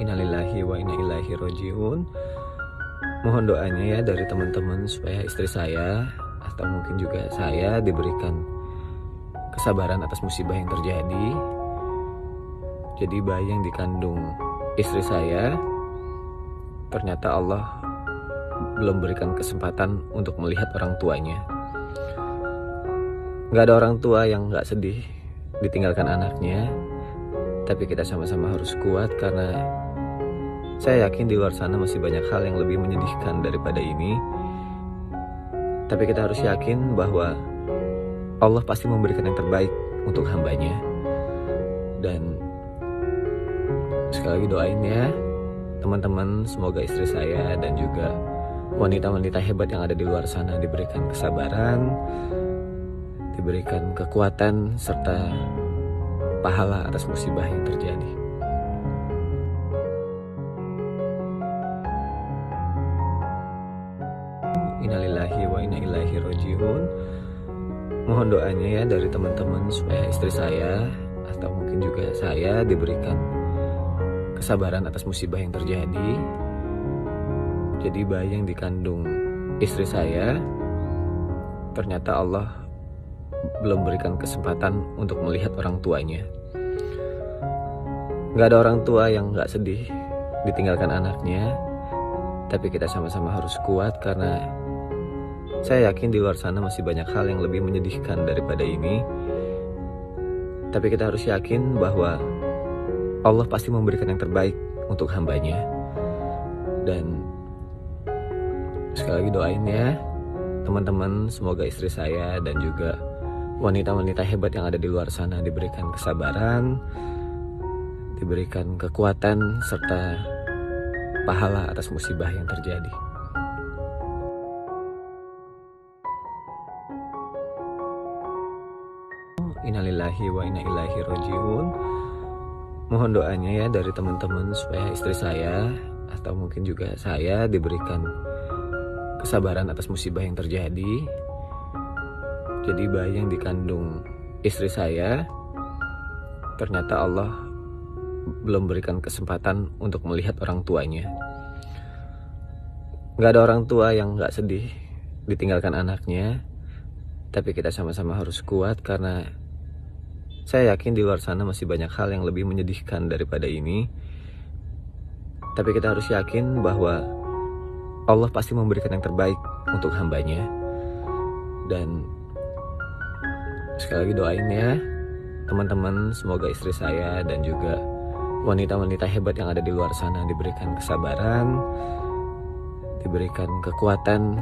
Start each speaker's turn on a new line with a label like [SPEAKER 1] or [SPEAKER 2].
[SPEAKER 1] Innalillahi wa inna ilaihi rojiun. Mohon doanya ya dari teman-teman supaya istri saya atau mungkin juga saya diberikan kesabaran atas musibah yang terjadi. Jadi bayi yang dikandung istri saya ternyata Allah belum berikan kesempatan untuk melihat orang tuanya. Gak ada orang tua yang gak sedih ditinggalkan anaknya, tapi kita sama-sama harus kuat karena saya yakin di luar sana masih banyak hal yang lebih menyedihkan daripada ini. Tapi kita harus yakin bahwa Allah pasti memberikan yang terbaik untuk hambanya. Dan sekali lagi doain ya teman-teman, semoga istri saya dan juga wanita-wanita hebat yang ada di luar sana diberikan kesabaran, diberikan kekuatan serta pahala atas musibah yang terjadi. Innalillahi wa inna ilaihi rojiun. Mohon doanya ya dari teman-teman supaya istri saya atau mungkin juga saya diberikan kesabaran atas musibah yang terjadi. Jadi bayi yang dikandung istri saya ternyata Allah belum berikan kesempatan untuk melihat orang tuanya. Gak ada orang tua yang gak sedih ditinggalkan anaknya, tapi kita sama-sama harus kuat karena saya yakin di luar sana masih banyak hal yang lebih menyedihkan daripada ini. Tapi kita harus yakin bahwa Allah pasti memberikan yang terbaik untuk hambanya. Dan sekali lagi doain ya teman-teman, semoga istri saya dan juga wanita-wanita hebat yang ada di luar sana diberikan kesabaran, diberikan kekuatan serta pahala atas musibah yang terjadi. Innalillahi wa inna ilaihi rojiun. Mohon doanya ya dari teman-teman supaya istri saya atau mungkin juga saya diberikan kesabaran atas musibah yang terjadi. Jadi bayi yang dikandung istri saya ternyata Allah belum berikan kesempatan untuk melihat orang tuanya. Gak ada orang tua yang gak sedih ditinggalkan anaknya, tapi kita sama-sama harus kuat karena saya yakin di luar sana masih banyak hal yang lebih menyedihkan daripada ini. Tapi kita harus yakin bahwa Allah pasti memberikan yang terbaik untuk hambanya. Dan sekali lagi doain ya teman-teman, semoga istri saya dan juga wanita-wanita hebat yang ada di luar sana diberikan kesabaran, diberikan kekuatan